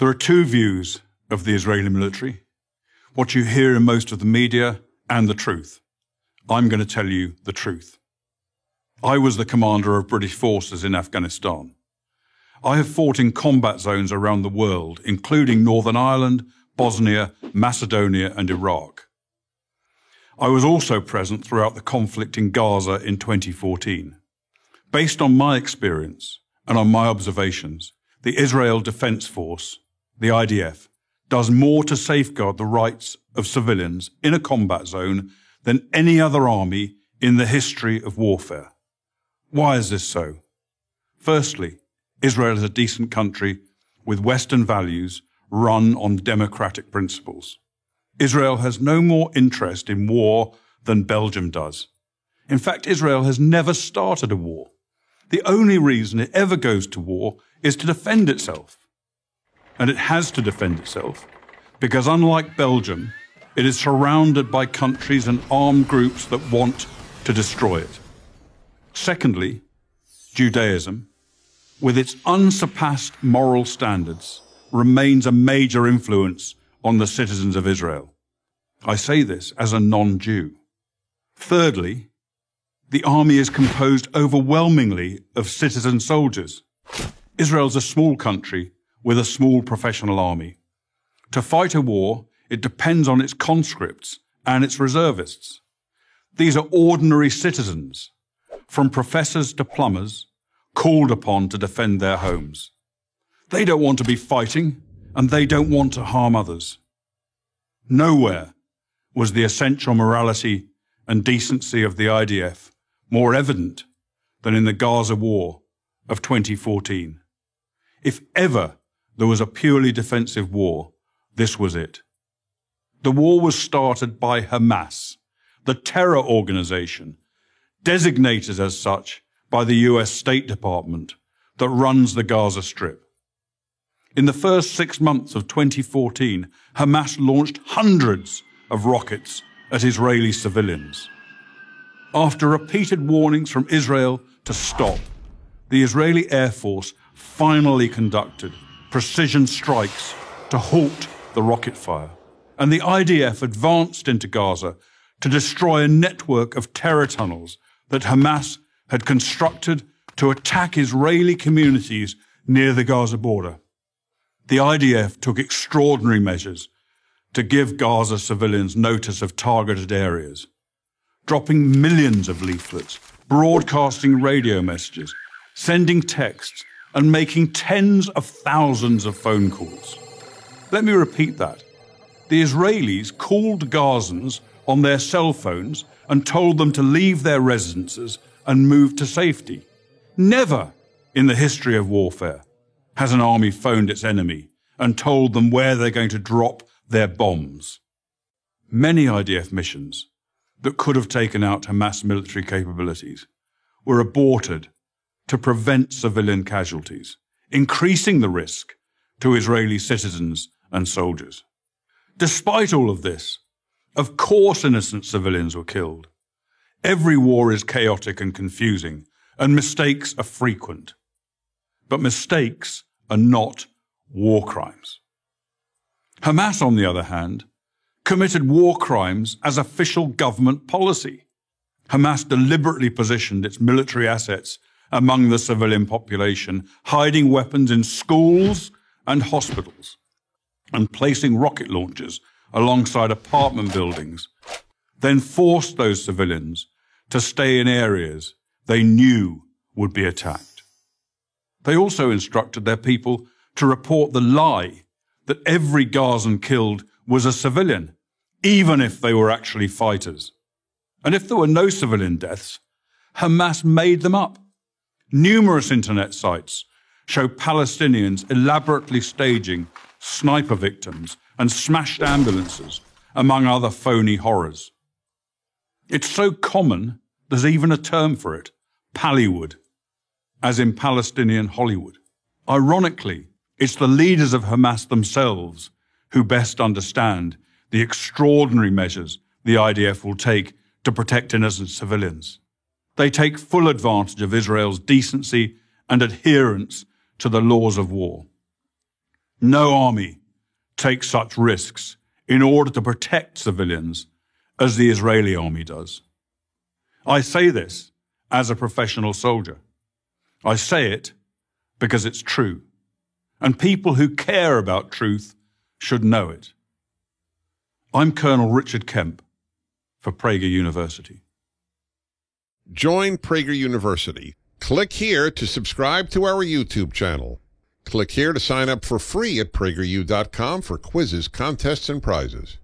There are two views of the Israeli military, what you hear in most of the media and the truth. I'm going to tell you the truth. I was the commander of British forces in Afghanistan. I have fought in combat zones around the world, including Northern Ireland, Bosnia, Macedonia, and Iraq. I was also present throughout the conflict in Gaza in 2014. Based on my experience and on my observations, the Israel Defense Force, the IDF, does more to safeguard the rights of civilians in a combat zone than any other army in the history of warfare. Why is this so? Firstly, Israel is a decent country with Western values run on democratic principles. Israel has no more interest in war than Belgium does. In fact, Israel has never started a war. The only reason it ever goes to war is to defend itself. And it has to defend itself because, unlike Belgium, it is surrounded by countries and armed groups that want to destroy it. Secondly, Judaism, with its unsurpassed moral standards, remains a major influence on the citizens of Israel. I say this as a non-Jew. Thirdly, the army is composed overwhelmingly of citizen soldiers. Israel's a small country with a small professional army. To fight a war, it depends on its conscripts and its reservists. These are ordinary citizens, from professors to plumbers, called upon to defend their homes. They don't want to be fighting, and they don't want to harm others. Nowhere was the essential morality and decency of the IDF more evident than in the Gaza war of 2014. If ever there was a purely defensive war, this was it. The war was started by Hamas, the terror organization, designated as such by the US State Department that runs the Gaza Strip. In the first 6 months of 2014, Hamas launched hundreds of rockets at Israeli civilians. After repeated warnings from Israel to stop, the Israeli Air Force finally conducted precision strikes to halt the rocket fire, and the IDF advanced into Gaza to destroy a network of terror tunnels that Hamas had constructed to attack Israeli communities near the Gaza border. The IDF took extraordinary measures to give Gaza civilians notice of targeted areas, dropping millions of leaflets, broadcasting radio messages, sending texts, and making tens of thousands of phone calls. Let me repeat that. The Israelis called Gazans on their cell phones and told them to leave their residences and move to safety. Never in the history of warfare has an army phoned its enemy and told them where they're going to drop their bombs. Many IDF missions that could have taken out Hamas military capabilities were aborted to prevent civilian casualties, increasing the risk to Israeli citizens and soldiers. Despite all of this, of course innocent civilians were killed. Every war is chaotic and confusing, and mistakes are frequent. But mistakes are not war crimes. Hamas, on the other hand, committed war crimes as official government policy. Hamas deliberately positioned its military assets among the civilian population, hiding weapons in schools and hospitals, and placing rocket launchers alongside apartment buildings, then forced those civilians to stay in areas they knew would be attacked. They also instructed their people to report the lie that every Gazan killed was a civilian, even if they were actually fighters. And if there were no civilian deaths, Hamas made them up. Numerous internet sites show Palestinians elaborately staging sniper victims and smashed ambulances, among other phony horrors. It's so common, there's even a term for it, Pallywood, as in Palestinian Hollywood. Ironically, it's the leaders of Hamas themselves who best understand the extraordinary measures the IDF will take to protect innocent civilians. They take full advantage of Israel's decency and adherence to the laws of war. No army takes such risks in order to protect civilians as the Israeli army does. I say this as a professional soldier. I say it because it's true, and people who care about truth should know it. I'm Colonel Richard Kemp for Prager University. Join Prager University. Click here to subscribe to our YouTube channel. Click here to sign up for free at PragerU.com for quizzes, contests, and prizes.